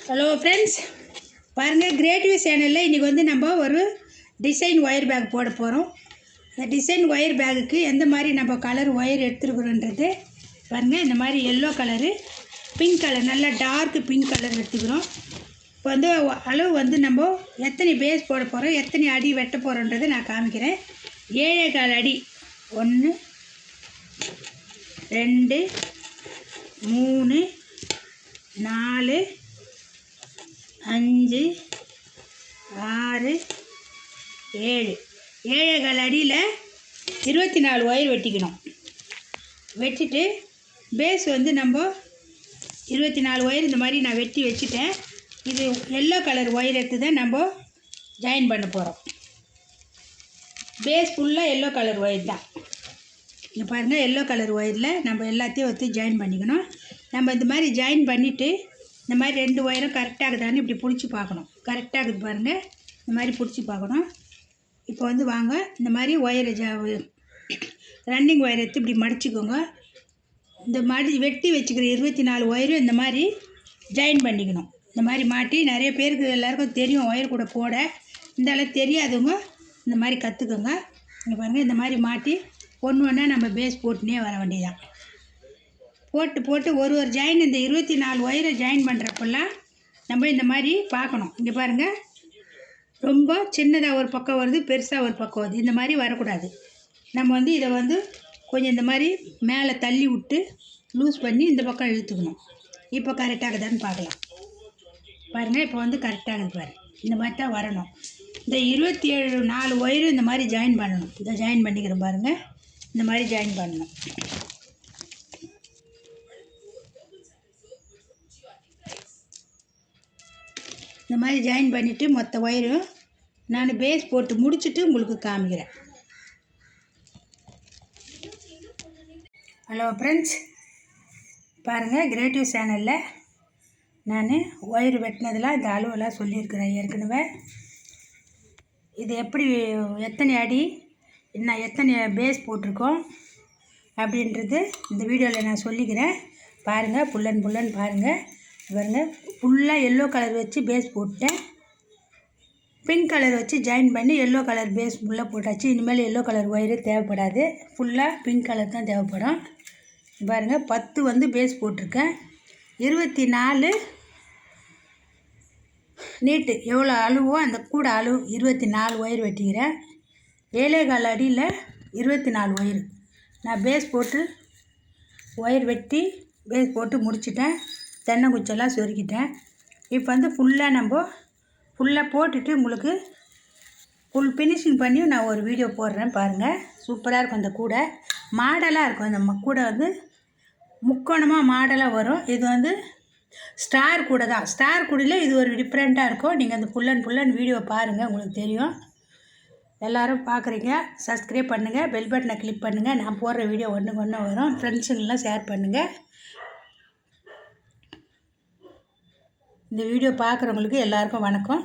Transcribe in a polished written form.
Hello friends, பாருங்கள் creative சேனலில் இன்றைக்கி வந்து நம்ம ஒரு டிசைன் ஒயர் பேக் போட போகிறோம். இந்த டிசைன் ஒயர் பேக்குக்கு எந்த மாதிரி நம்ம கலர் ஒயர் எடுத்துருக்குறோன்றது பாருங்கள். இந்த மாதிரி எல்லோ கலரு, பிங்க் கலர், நல்லா டார்க் பிங்க் கலர் எடுத்துக்கிறோம். இப்போ வந்து அளவு வந்து நம்ம எத்தனை பேஸ் போட போகிறோம், எத்தனை அடி வெட்ட போகிறோன்றதை நான் காமிக்கிறேன். 7.25 அடி. 1 2 3 4 5 6 7 7.25 அடியில் 24 ஒயர் வெட்டிக்கணும். வெட்டிட்டு பேஸ் வந்து நம்ம 24 ஒயர் இந்த மாதிரி நான் வெட்டி வச்சுட்டேன். இது எல்லோ கலர் ஒயர் எடுத்து தான் நம்ம ஜாயின் பண்ண போகிறோம். பேஸ் ஃபுல்லாக எல்லோ கலர் ஒயர் தான். இங்கே பாருங்கள், எல்லோ கலர் ஒயரில் நம்ம எல்லாத்தையும் வச்சு ஜாயின் பண்ணிக்கணும். நம்ம இந்த மாதிரி ஜாயின் பண்ணிவிட்டு இந்த மாதிரி 2 ஒயரும் கரெக்டாக இருக்குதான்னு இப்படி பிடிச்சி பார்க்கணும். கரெக்டாக இருக்குது பாருங்கள், இந்த மாதிரி பிடிச்சி பார்க்கணும். இப்போ வந்து வாங்க, இந்த மாதிரி ஒயரை ரன்னிங் ஒயர் எடுத்து இப்படி மடிச்சுக்கோங்க. இந்த மாதிரி வெட்டி வச்சுக்கிற 24 ஒயரும் இந்த மாதிரி ஜாயின் பண்ணிக்கணும். இந்த மாதிரி மாட்டி, நிறைய பேருக்கு எல்லாருக்கும் தெரியும் ஒயர் கூட போட. இந்த அளவு தெரியாதவங்க இந்த மாதிரி கற்றுக்கோங்க. இங்கே பாருங்கள், இந்த மாதிரி மாட்டி ஒன்று ஒன்றா நம்ம பேஸ் போட்டுனே வர வேண்டியதான். போட்டு ஒரு ஜாயின், இந்த 24 ஒயரை ஜாயின் பண்ணுறப்பெல்லாம் நம்ம இந்த மாதிரி பார்க்கணும். இங்கே பாருங்கள், ரொம்ப சின்னதாக ஒரு பக்கம் வருது, பெருசாக ஒரு பக்கம் வருது. இந்த மாதிரி வரக்கூடாது. நம்ம வந்து இதை வந்து கொஞ்சம் இந்த மாதிரி மேலே தள்ளி விட்டு லூஸ் பண்ணி இந்த பக்கம் இழுத்துக்கணும். இப்போ கரெக்டாகுதான்னு பார்க்கலாம். பாருங்கள், இப்போ வந்து கரெக்டாகுது பாரு. இந்த மாதிரி தான் வரணும். இந்த 24 ஒயரும் இந்த மாதிரி ஜாயின் பண்ணணும். இதை ஜாயின் பண்ணிக்கிறோம் பாருங்கள், இந்த மாதிரி ஜாயின் பண்ணணும். இந்த மாதிரி ஜாயின் பண்ணிவிட்டு மொத்த ஒயரும் நான் பேஸ் போட்டு முடிச்சுட்டு உங்களுக்கு காமிக்கிறேன். ஹலோ ஃப்ரெண்ட்ஸ், பாருங்கள் கிரியேட்டிவ் சேனலில் நான் ஒயர் வெட்டினதெல்லாம் இந்த அளவெல்லாம் சொல்லியிருக்கிறேன் ஏற்கனவே. இது எப்படி, எத்தனை அடி, இன்னும் எத்தனை பேஸ் போட்டிருக்கோம் அப்படின்றது இந்த வீடியோவில் நான் சொல்லிக்கிறேன். பாருங்கள், புல்லன் பாருங்கள். பாருங்கள், ஃபுல்லாக எல்லோ கலர் வச்சு பேஸ் போட்டேன். பிங்க் கலர் வச்சு ஜாயின் பண்ணி எல்லோ கலர் பேஸ் ஃபுல்லாக போட்டாச்சு. இனிமேல் எல்லோ கலர் ஒயரு தேவைப்படாது, ஃபுல்லாக பிங்க் கலர் தான் தேவைப்படும். பாருங்கள், 10 வந்து பேஸ் போட்டிருக்கேன். 24 நீட்டு எவ்வளோ அளவோ அந்த கூட அளவு 24 ஒயர் வெட்டிக்கிறேன். 7.25 அடியில் 24 ஒயர் நான் பேஸ் போட்டு ஒயர் வெட்டி பேஸ் போட்டு முடிச்சிட்டேன். தென்னங்குச்செல்லாம் சொருக்கிட்டேன். இப்போ வந்து ஃபுல்லாக போட்டுட்டு உங்களுக்கு ஃபுல் ஃபினிஷிங் பண்ணி நான் ஒரு வீடியோ போடுறேன். பாருங்கள், சூப்பராக இருக்கும். அந்த கூடை மாடலாக இருக்கும். அந்த கூடை வந்து முக்கோணமாக மாடலாக வரும். இது வந்து ஸ்டார் கூடை தான். ஸ்டார் கூடையில் இது ஒரு டிஃப்ரெண்ட்டாக இருக்கும். நீங்கள் அந்த ஃபுல்லன் வீடியோ பாருங்கள், உங்களுக்கு தெரியும். எல்லோரும் பார்க்குறீங்க, சப்ஸ்கிரைப் பண்ணுங்கள், பெல் பட்டனை கிளிக் பண்ணுங்கள். நான் போடுற வீடியோ ஒன்றுக்கு ஒன்று வரும். ஃப்ரெண்ட்ஸுங்கெல்லாம் ஷேர் பண்ணுங்கள். இந்த வீடியோ பார்க்குறவங்களுக்கு எல்லாருக்கும் வணக்கம்.